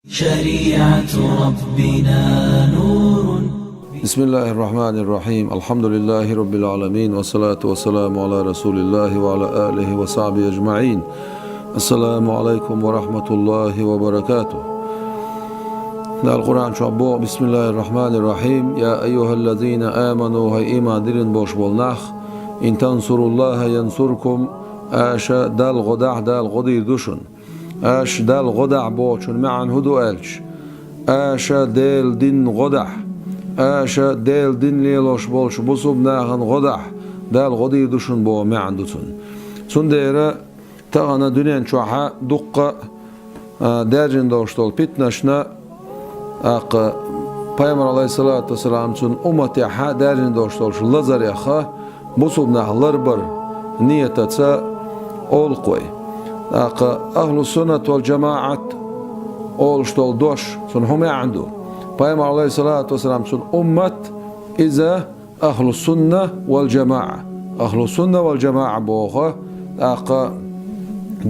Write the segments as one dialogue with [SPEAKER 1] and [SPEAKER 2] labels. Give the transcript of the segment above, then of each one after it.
[SPEAKER 1] شريعة ربنا نور.
[SPEAKER 2] بسم الله الرحمن الرحيم. الحمد لله رب العالمين، والصلاة والسلام على رسول الله وعلى آله وصحبه أجمعين. السلام عليكم ورحمة الله وبركاته. القرآن شعبو. بسم الله الرحمن الرحيم. يا أيها الذين آمنوا هاي إيمان دلن بوش بولناخ إن تنصروا الله ينصركم. آشا دال غدع دال غدير دوشن آش دال غدع بوشن معن هدو ألش آشا دال دين غدع آشا دال دين ليلوش بولش بصوب ناغن غدع دال غدير دوشن بو معن دوشن سنديرا تغنى دنيان شوحا دقة دارجن دوشتول بيتنشنا Peygamber aleyhissalatu vesselam için ummeti ha derin dostlar lazar yaha bosub nahlar bar niyet etsa ol koy. Ahlu sünnet vel cemaat ol stol doş sun huma عنده. Peygamber aleyhissalatu vesselam için ummet iza ahlu sünnet vel cemaat. Ahlu sünnet vel cemaat boğa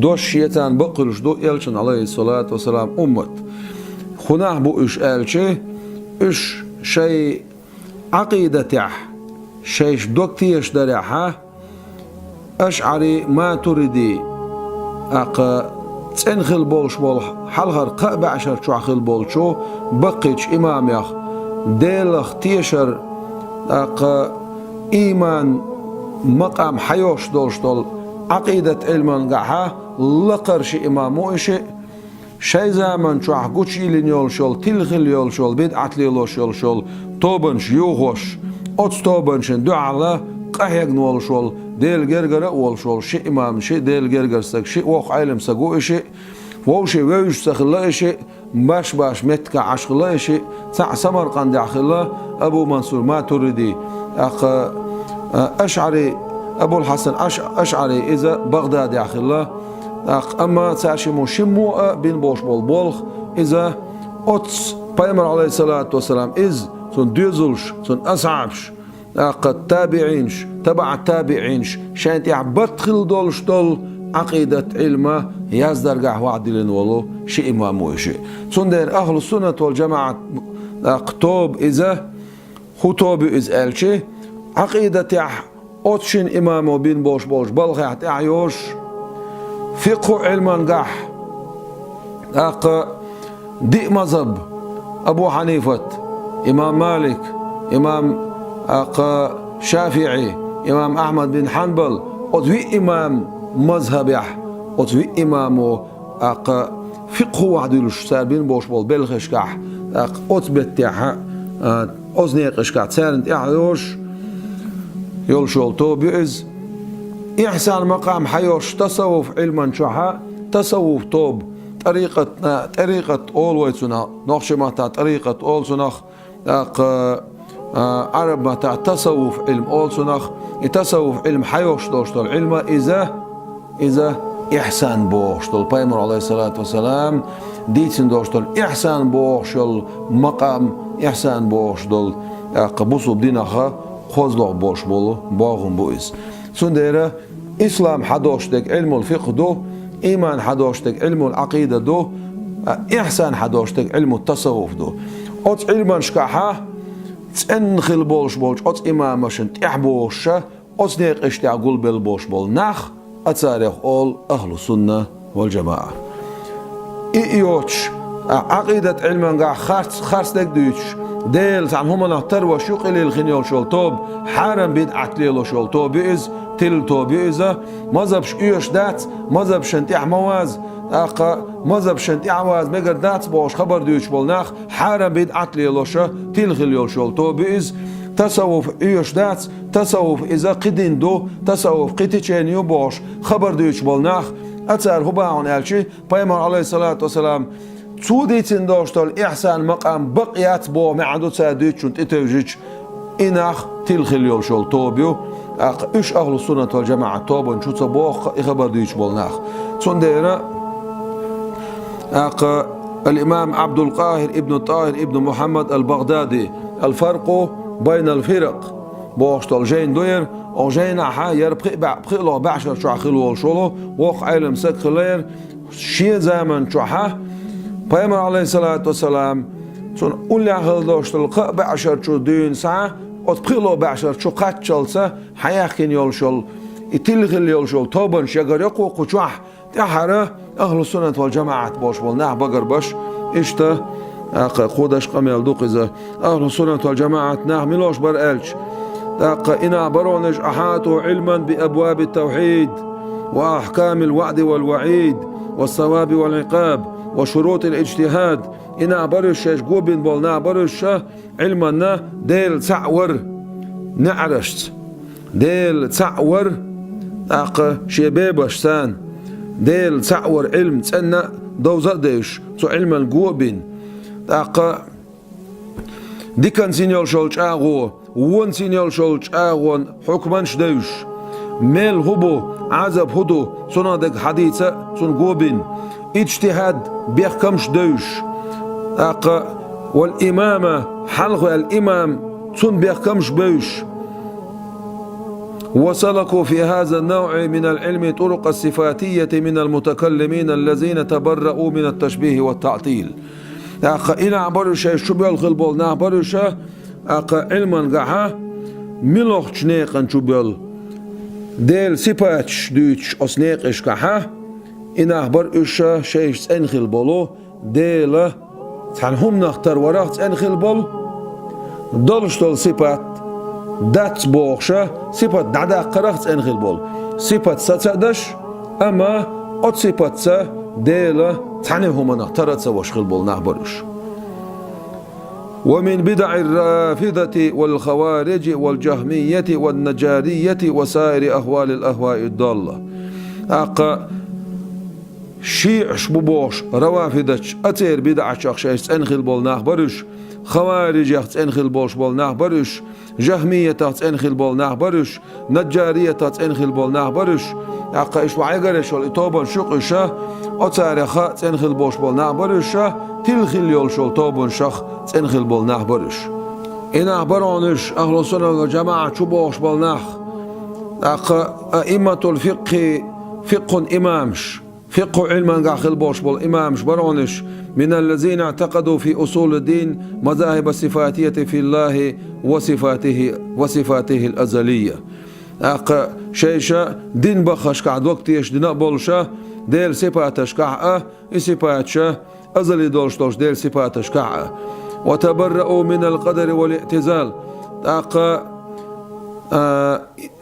[SPEAKER 2] doş yetan bakırış do elçin aleyhissalatu vesselam ummet. خناه بو إش ألشي إش شيء عقيدته شيء دوكتيش دريحة أشعري ما تريدي تنخل بولش بول حلغر قابع عشر شعخل بولشو بقيتش إمام يخ ديلخ تيشر إيمان مقام حيوش دولش دول عقيدة علمان قاحة لقرش إمامو إشي شيء زمان شو حقوشي لنيول شول تلخل يول شول بدعت ليلوش يول شول توبنش يوغوش أتس توبنش دعلا قهيق نول شول ديل جرجر أول شول شيء إمام شيء ديل جرجر سك شيء وق علم سجو شيء ووشي ويش سخلا شيء باش متك عشقلا شيء سمرقند داخله أبو منصور ما تريدي أشعري أبو الحسن أشعري إذا بغداد داخله أما تاشمو شمو بين بوش بولخ إذا أتس Peygamber aleyhissalatu vesselam إز سن ديزلش سن أصعبش قد تابعينش تبع التابعينش شان بدخل دولش دول عقيدة علمه يزدر قاح وعدلن ولو شيء إمامو شيء سن دير أهل السنة والجماعة قطوب إذا خطوب إز ألشي عقيدة أتشن إمامو بين بوش بلخ يعيوش فقه علما قاح دي مذهب أبو حنيفة إمام مالك إمام شافعي إمام أحمد بن حنبل أتوي إمام مذهب يح أتوي إمامو فقه وعدلوش سار بين بوش بول بلخش قاح أتبت يح أزنيقش قاح سارنت يحيوش يولشول تو بيئز إحسان مقام حيوش تصوف علما شحا تصوف توب طريقة أول ويتسنا نقش متى طريقة أول سنخ عرب متى تصوف علم أول سنخ تصوف علم حيوش دوشتل علم إذا إحسان بوشتل بيمر عليه الصلاة والسلام ديتسن دوشتل إحسان بوشتل مقام إحسان بوشتل قبوسو بدينها خوزلق بوش بولو باغم بويز سنديرة إسلام حدوشتك علم الفقه دو إيمان حدوشتك علم العقيدة دو إحسان حدوشتك علم التصوف دو أت علما شكاحة تنخل بولش أت إمامشن تحبوشة أت نيق اشتعقل بالبوش بول نخ أتاريخ أول أهل السنة والجماعة إيوش عقيدة علما قاح خارس دك دوش ديل عن هم نهتر وشوق إلى الخنيول شول توب حرم بدعت ليلو شول توب بإز تل توب إذا مذهب إيش دات مذهب شنتي عمواز مذهب شنتي عواز مقر دات باش خبر دوش بالناخ حرم بدعت ليلو شا تل خليول شول توب بإز تصوف إيش دات تصوف إذا قدين دو تصوف قتيشين يباش خبر دوش بالناخ أتسار هبا عن ألشي بيمر عليه الصلاة والسلام توديتن دوشتل إحسان مقام بقيات بو معدو تساديتشون تتوجيش إناخ تلخليول شول توبيو إيش أهل السنة والجماعة توبون شو تصبوخ إخبار ديش بولناخ سنديرا الإمام عبد القاهر ابن طاهر ابن محمد البغدادي الفرق بين الفرق بوشتل جين دوير أو جين حا يربقي بقي بعشر شو عخلو والشولو وق علم سك خلير شي زمن شو حا Peygamber aleyhissalatu vesselam son ullahıl doştul beşer çu düğün sa ot pilo beşer çu kaç çalsa hayakin yol şol itilgil yol şol toban şegar yok okuçah tahara ahlu sünnet vel cemaat boş bol nah bagar baş işte قودش قميل دوقزة أهل السنة والجماعة نعمل وش بر ألش إنا برونش أحاطوا علما بأبواب التوحيد وأحكام الوعد والوعيد والثواب والعقاب وشروط الاجتهاد إنا برش جوبين بولنا برش علمنا ديل تعور نعرشت ديل تعور شبابش سان ديل تعور علم تسنى دوزة ديش سو علما جوبين ديكان سينيول شولش أغو وون سينيول شولش أغون حكمان شدوش ميل هبو عذب هدو صنادق حديثة صن قوبين اجتهاد بيحكمش دوش والإمامة حلق الإمام صن بيحكمش بوش وسلكوا في هذا النوع من العلم طرق الصفاتية من المتكلمين الذين تبرؤوا من التشبيه والتعطيل إنا برشة شو بيل بول نا برشة علما قاها ملوخ شنيقن شو بيل ديل سيباتش دوتش أسنيقش قاها إنا برشة شيش تنخل بولو ديل تعنهم نختار وراح تنخل بول دولش دول سيبات دات بوخشة سيبات دعدا قرخ تنخل بول سيبات ستادش أما أت سيبات سا ديل تعنيهم نختارت سواشخل بول نعبرش ومن بدع الرافضة والخوارج والجهمية والنجارية وسائر أهوال الأهواء الضالة شيعش ببوش روافدش أتير بدع شخص انخل بول نعبرش خوارج انخل بوش بول نعبرش جهمية انخل بول نعبرش نجارية انخل بول نعبرش إيش وعيقرش والإطابة شقشة أتاريخا تنخل بوش بول نعبرشة تلخل يول شول طابون شخ تنخل بول نعبرش إن أعبرونش أهل السنة والجماعة شو بوش بول نخ أئمة الفقه فقه إمامش فقه علما قاخل بوش بول إمامش برونش من الذين اعتقدوا في أصول الدين مذاهب الصفاتية في الله وصفاته الأزلية شيشة دين بخش قعد وقت يشدنا بولشة ديل صفاتش كعة صفاتشة أزلي دولش ديل صفاتش كعة وتبرؤوا من القدر والاعتزال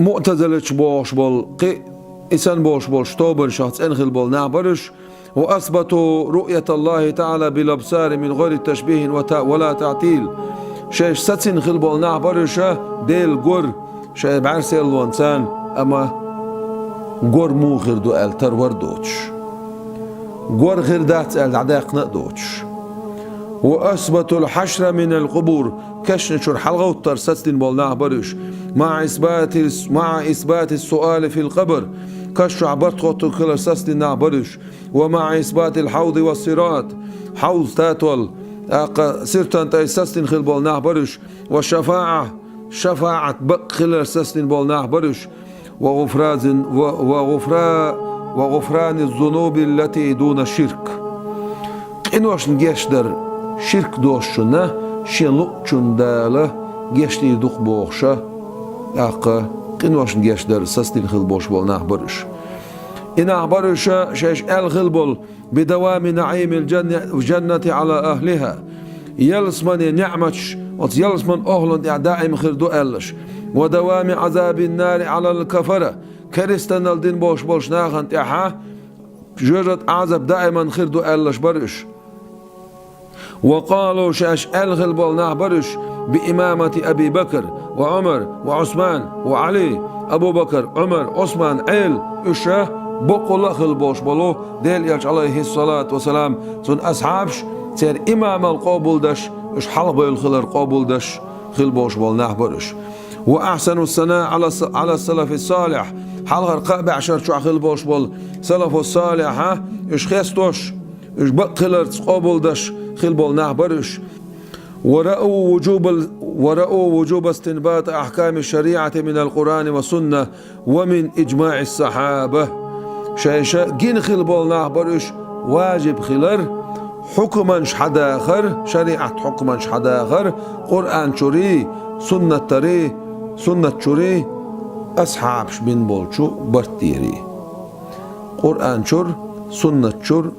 [SPEAKER 2] معتزلش بوش بول إسان بوش بول شطوبر شخص انخل بول نعبرش وأثبتوا رؤية الله تعالى بالأبصار من غير تشبيه ولا تعطيل شيش ستسن خل بول نعبرشة ديل قر شيء بعرسي الوانسان أما قر مو غير دو أل ترور دوتش قر غير دات أل عداق نقدوتش وأثبتوا الحشر من القبور كشنشر حلقة وترسستن بولناه برش مع إثبات السؤال في القبر كشع برتقط كل سستن برش ومع إثبات الحوض والصراط حوض تاتول سرتان تيسستن خل بولناه برش شفاعة بق خل سستن بولناه برش وغفران الذنوب التي دون الشرك إنوش نجشدر شرك دوشنا شنلوچون داله گشتي دوق بوخشا إنوش نجشدر سستين خل بوش بول نعبرش إن أعبرش شيش الخل بول بدوام نعيم الجنة على أهلها يلسمن نعمش يلسمن أهل دائم خير دو ألش ودوام عذاب النار على الكفرة كريستان الدين بوش بولش ناخن تحا جرت عذاب دائما خير دو ألش برش وقالوا شاش الغل بولناه برش بإمامة أبي بكر وعمر وعثمان وعلي أبو بكر عمر عثمان عيل إشا بقول خل بوش بولو ديل يالش عليه الصلاة والسلام سن أصحابش سير إمام القابل دش إش حلب الخلر قابل دش خل بوش بولناه برش وأحسن الثناء على السلف الصالح حلقر قابع شر شو خل بوش بول سلف الصالح ها إش خيستوش إش بقلر قابل دش خل بولناه برش ورأوا وجوب استنباط أحكام الشريعة من القرآن والسنة ومن إجماع الصحابة شايشة جين خل بولناه برش واجب خلر حكما شحدا آخر شريعة حكما شحدا آخر قرآن شوري سنة تري سنة شوري أصحاب من بولشو برتيري قرآن شور سنة شور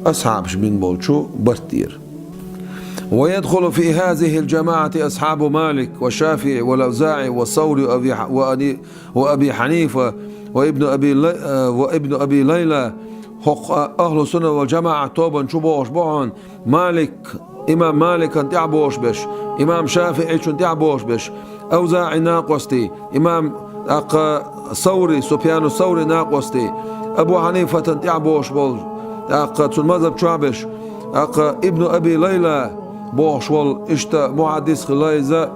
[SPEAKER 2] أصحاب من بولشو برتير. ويدخل في هذه الجماعة أصحاب مالك والشافعي والأوزاعي والثوري وأبي حنيفة وابن أبي ليلى أهل السنة والجماعة توبا شبوش بوعن مالك إمام مالك أنت عبوش بش إمام شافعي أنت عبوش بش أوزاعي ناقوستي إمام ثوري سفيان الثوري ناقوستي أبو حنيفة أنت عبوش بول المذهب شعبش ابن أبي ليلى بوش وال اشتا محدث خلايزة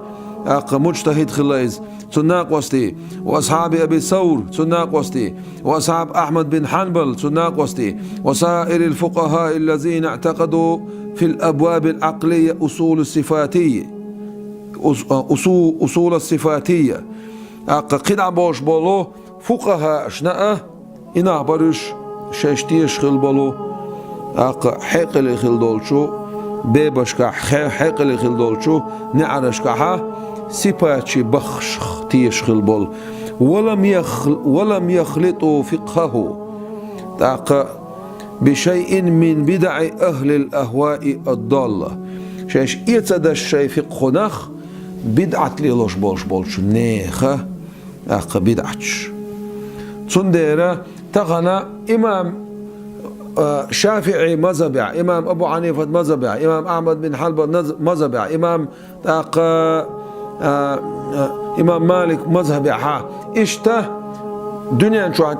[SPEAKER 2] مجتهد خلايز تناقوستي وأصحاب أبي ثور تناقوستي وأصحاب أحمد بن حنبل تناقوستي وسائر الفقهاء الذين اعتقدوا في الأبواب العقلية أصول الصفاتية أصول الصفاتية قدع بوش بولو فقهاء شناء إنا برش شاشتيش خلبلو حقل خلدولشو بيبشكا حقل خلدولشو نعرشكا سباتشي بخشخ تيش خلبل ولم يخلطوا فقهه بشيء من بدع أهل الأهواء الضالة شاش يتد الشيء فقه نخ بدعة ليلوش بولش نيخة بدعتش تنديرة تغنى إمام شافعي مذهبع إمام أبو حنيفة مذهبع إمام أحمد بن حنبل مذهبع إمام مالك مذهبع إشته دنيا شو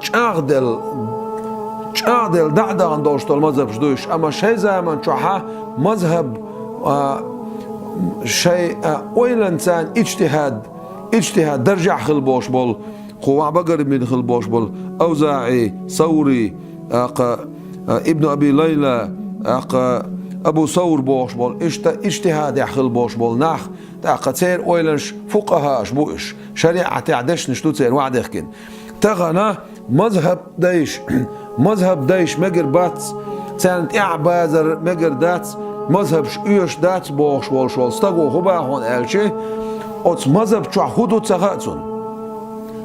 [SPEAKER 2] شاغدل دعدان دوشتول مذهب شدوش أما شيء زمان شو مذهب شيء ويلنسان اجتهاد درجع خلبوش بول قوع بقر من خلبوش بول أوزاعي ثوري ابن أبي ليلى أبو ثور بوش بول اجتهاد يحخل بوش بول ناخ تسير ويلنش فقهاش بوش شريعة تعدش نشتو تسير وعد يخكن تغنى مذهب دايش مجر باتس سانت إعبازر مجر داتس مذهب شئيش داتس بوش بول شول ستاقو خبا هون ألشي أتس مذهب شو خودو تغاتسون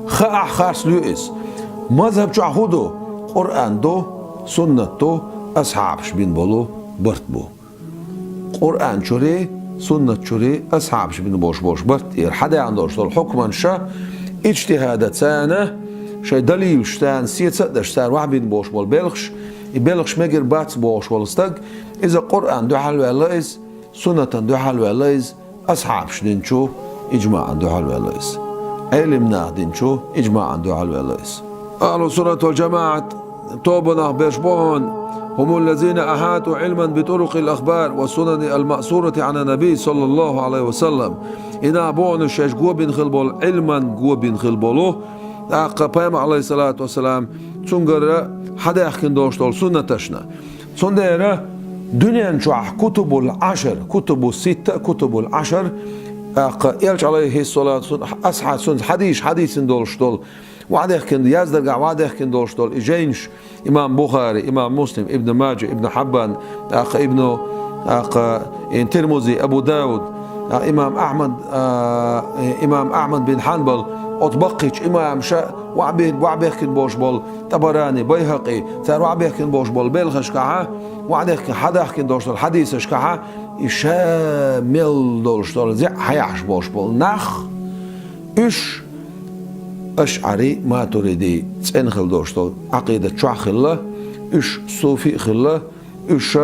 [SPEAKER 2] خاع خارس لوئس مذهب شو خودو قرآن دو سنة دو أصحاب شبين بولو برت بو قرآن شوري سنة شوري أصحاب شبين بوش برت حدا عندوش دول حكما شا اجتهادات سانة شي دليل شتان سيت سدش سان واحد بين بوش بول بلغش مجر باتس بوش بول استق إذا قرآن دو حلو الليز سنة دو حلو الليز أصحاب شدين شو إجماع دو حلو الليز علمنا دين شو إجماع دو حلو الليز أهل السنة والجماعة توبنا بيشبهون هم الذين أحاطوا علما بطرق الأخبار والسنن المأثورة عن النبي صلى الله عليه وسلم إنا بون شاش جوبين خلبول علما جوبين خلبولو قيام عليه الصلاة والسلام تنقر حدا يحكي دوشتول سنة تشنا تندير دنيا شوح كتب العشر كتب الستة كتب العشر يلج عليه الصلاة والسلام أصحى سنة حديث دوشتول وعده كن يازدرجع وعده كن دوشتول إجينش إمام بخاري إمام مسلم ابن ماجه ابن حبان ابن ترمذي أبو داود إمام أحمد بن حنبل أطبقش إمام شا وعبيه كن بوش بول طبراني بيهقي ثار وعبيه كن بوش بول بلخش كعها وعده كن حدا كن دوشتول حديثش كعها إشامل دوشتول زي حيعش بوش بول نخ إش أشعري ما تريدي تسين خل دوشتول عقيدة شع خلا إش صوفي خلا إش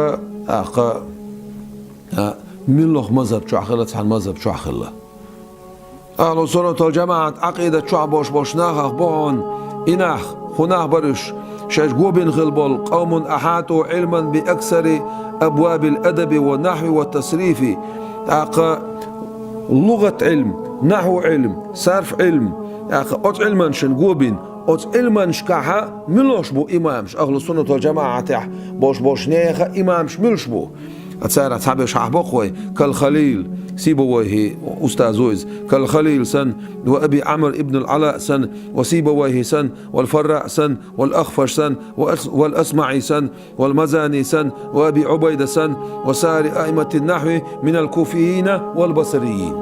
[SPEAKER 2] ملوخ مذهب شع خلا تحن مذهب شع خلا أهل السنة والجماعة عقيدة شع بوش ناخ بون إناخ خناخ برش شاش جوبين خلبول قوم أحاطوا علما بأكثر أبواب الأدب والنحو والتصريف لغة علم نحو علم صرف علم أوت علما شنجوبين أوت علما شكاها ملوش بو إمامش أهل السنة والجماعة تح بوش نيخا إمامش ملش بو أتصير أصحاب شعبقوي كالخليل سيبويه أستاذويز كالخليل سن وأبي عمرو ابن العلاء سن وسيبويه سن والفراء سن والأخفش سن والأسمعي سن والمزاني سن وأبي عبيدة سن وسائر أئمة النحو من الكوفيين والبصريين.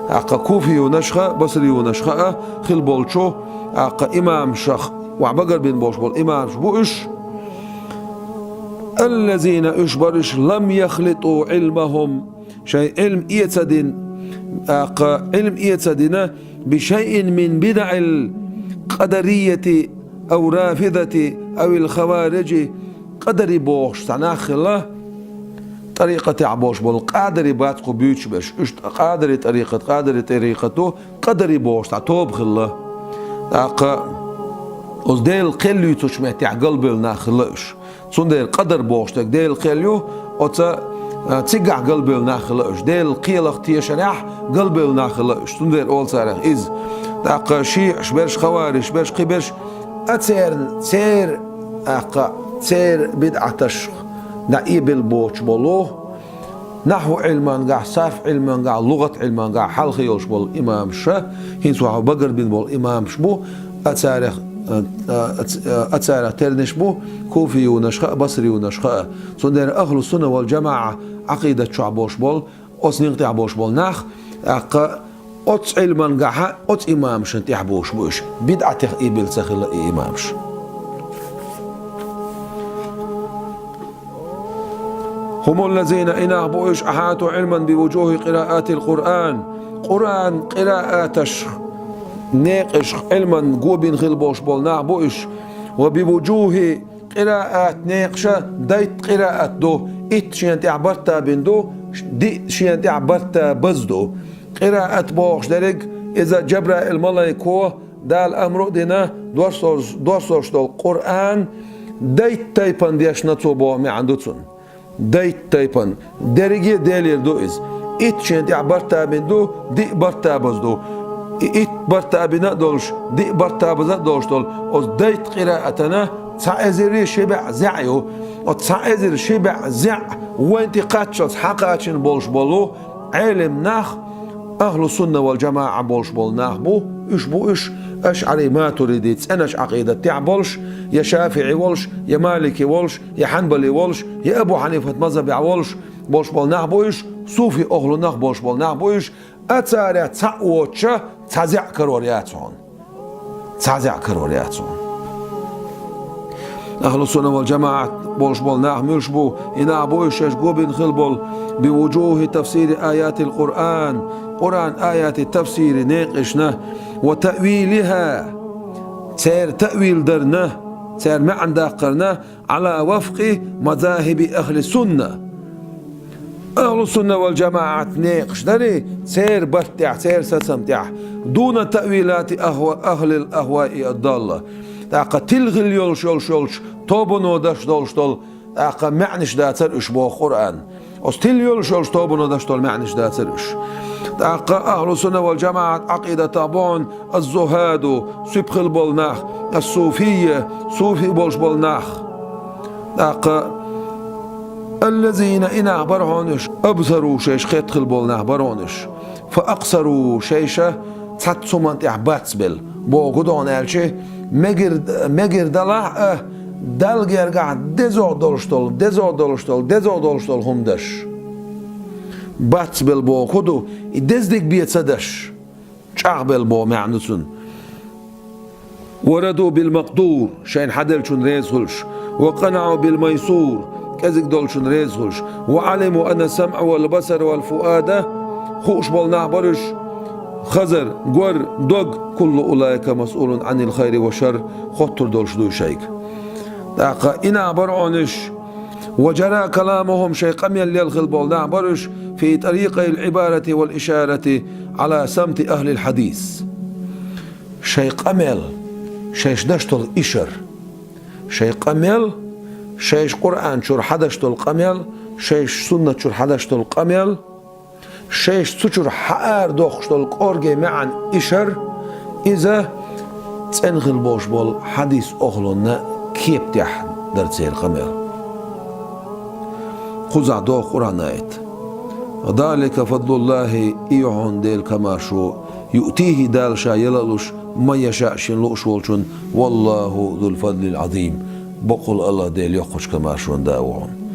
[SPEAKER 2] أقا كوفي ونشخة بصري ونشخة خل بولشو أقا إمام شخ وعبقر بن بوش بول إمام شبوش الذين اشبرش لم يخلطوا علمهم شيء علم إيتسدين علم إيتسدين بشيء من بدع القدرية أو رافضة أو الخوارج قدر بوش تناخ الله طريقة عبوش بول قادر باتقو بيوش بش قادر طريقته قدر بوش تعتوب خلا از ديل قليو تشمت قلب الناخلش صون ديل قدر بوشتك ديل قليو اوتا تيقع قلب الناخلش ديل قيلق تيشنح قلب الناخلش صون ديل اول سارخ از تاق شيع شبرش خوارش برش قبرش تسير بدعتش نائب البوش بولوه نحو علمان قاع صرف علمان قاع لغة علمان قاع حلقي يولش بول إمام شا هنسوها بقر بن بول إمام شبو أتسارخ ترنش بو كوفي ونشخاء بصري ونشخاء صندر أهل السنة والجماعة عقيدة شعبوش بول أس نغتي عبوش بول ناخ أتس علمان قاع أتس إمام شنت يحبوش بوش بدعة إبل سخل إمامش. هم الذين إنه بوش أحاطوا علما بوجوه قراءات القرآن قرآن قراءاتش ناقش علما قوبين خلبوش بولنا بوش وبوجوه قراءات ناقشة ديت قراءات دو إت شين تعبرتا بندو دي شين تعبرتا بزدو قراءات بوش درق إذا جبرائيل الملايكو دال أمرو دينا دورسورش دول قرآن ديت تايبان ديش نتو بو مي عندوتون ديت تايبان درجة دليل دوز إت شين تعبرتا بندو دي برتا بزدو إت برتا بنا دولش دي برتا بزد دولش دول أز ديت قراءتنا تعزير شبع زعيو وتعزير شبع زع وانت قاتشت حقاتشن بولش بولو علم ناخ أهل السنة والجماعة بولش بول ناخ بو إش أشعري ما تريديت أناش عقيدة تعبولش يا شافعي ولش يا مالكي ولش يا حنبلي ولش يا أبو حنيفة مذهبي ولش بولش بول ناخ بوش صوفي أهل ناخ بولش بول ناخ بوش أتاري تعوتشا تزع كرورياتون أهل السنة والجماعة بولش بول ناخ ملش بو إنا بوش يشقوبين خلبول بوجوه تفسير آيات القرآن قرآن آيات التفسير ناقشنا وتأويلها سير تأويل درنا سير معنى داقرنا على وفق مذاهب أهل السنة أهل السنة والجماعة ناقش دري سير برتع سير سسمتع دون تأويلات أهل الأهواء الضالة تاقا تلغي اليولش توبنو داش دولش دول تاقا معنش داتر إشبو قرآن أستيل يولش توبنو داش دول معنش داتر إش أهل السنة والجماعة عقيدة تابون الزهاد سبخ البولناخ الصوفية صوفي بولش بولناخ الذين إن أخبرهونش أبصروا شيش خيط البولناخ برونش فأقصروا شيشة تاتسومان تحباتسبل بو قدون ألشي مجر دلع دلغير قاعد دزو دولشتول همدش باتس بالبو خدو دزدك بيتصدش شاق بالبو معنسون وردوا بالمقدور شين حدلشون ريزهلش وقنعوا بالميسور كذك دولشون ريزهلش وعلموا أن السمع والبصر والفؤاد خوش بالنعبرش خزر قر دوغ كل أولئك مسؤول عن الخير والشر خطر دولش دو شيك إنا برعنش وجرى كلامهم شيء قميل للخل بولنا برش في طريق العبارة والإشارة على سمت أهل الحديث شيء قميل شيء دشتل إشر شيء قميل شيء قرآن شر حدشتل قميل شيء سنة شر حدشتل قميل شيء سچر حار دوخشتل قرجي معا إشر إذا تنخل بوش بول حديث أخلنا كيف تح درتسير قميل خزع دو قرآن آيت ذلك فضل الله إيعون ديل كما شو يؤتيه دال شا يلالوش ما يشاء شن لؤشولشن والله ذو الفضل العظيم بقول الله ديل يخش كما شون داوعون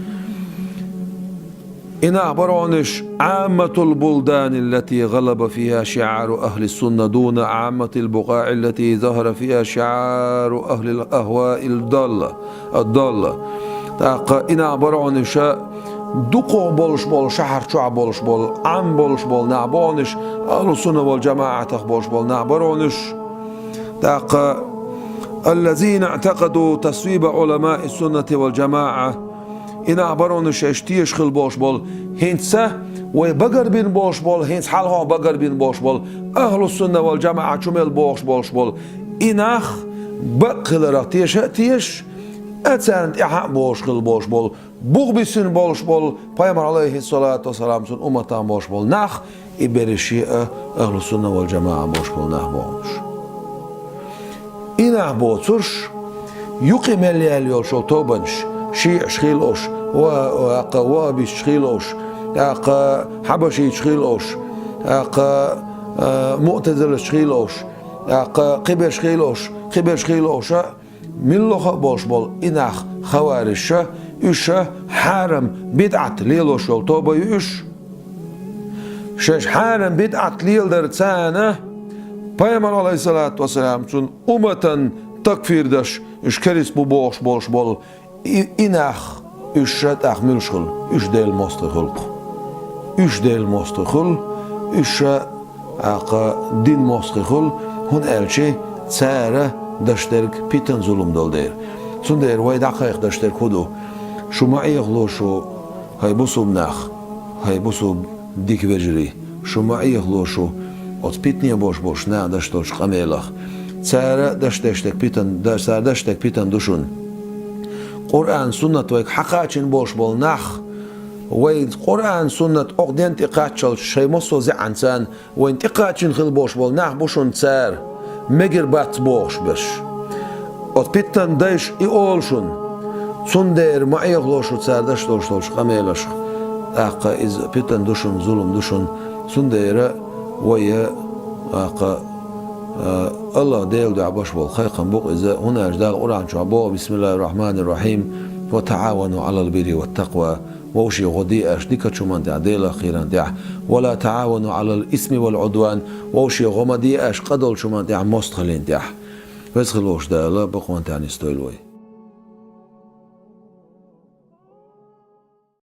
[SPEAKER 2] إن أخبرونش عامة البلدان التي غلب فيها شعار أهل السنة دون عامة البقاع التي ظهر فيها شعار أهل الأهواء الضالة إن أخبرونش دقو بولش بول شهر شع بولش بول عم بولش بول نعبونش أهل السنة والجماعة تخبولش بول نعبرونش الذين اعتقدوا تصويب علماء السنة والجماعة إن أخبرونش اشتيش خل بولش بول هنسه وبقر بين بولش بول هنس حالها بقر بين بولش بول أهل السنة والجماعة شمل بولش بول إناخ بقل راتيش هاتيش أتساند إحاق بولش خل بولش بول بغبسين بولش بول پیامبر عليه الصلاة والسلام سن أمتان بولش بول نخ إبرشي أهل السنة والجماعة بولش بول نخ بولش إناخ بوترش يقيم اللي شو توبنش شيع شخيلوش وقوابي شخيلوش حبشي شخيلوش معتزل شخيلوش قبل شخيلوش من لغة بولش بول إناخ خوارش إيش حرم بدعة ليلو شو توبة إيش شش حرم بدعة ليل درتسانة پیامبر عليه الصلاة والسلام چون أمة تكفير دش إيش كريس بولش بول إناخ إيش تأخ ملشل إيش ديل مستخلق إيش ديل مستخل إيش دين مستخل هن ألشي سارة دشترك بيتن ظلم دل دير چون دير وای دقیق دشترك هدو شو معي يغلوشو هاي بوسو بناخ هاي بوسو ديك وجري شو معي يغلوشو отпитния бош на дашtoш камелах цара даштештек питан душун Qur'an sunnat ويك حقاچن бош бол нах وين Qur'an sunnat اقدن تقاچل شي مصو زعنسان وين تقاچن خل бош бол нах бушун цар мегер бат бош беш отпитан дайш и олшун сундер маиглошу цар даштош камелаш аqa iz pitan dushun zulum dushun sundera ويا الله ديل دع باش بالخيق بوق إذا هنا أجدال قرآن شعبه بسم الله الرحمن الرحيم وتعاونوا على البر والتقوى ووشي غدي أشدك شمان ديل أخيرا دع ولا تعاونوا على الإثم والعدوان ووشي غمدي أش قدل شمان دع مستخلين دع بس خلوش ده لا بقوان تاني استويلوي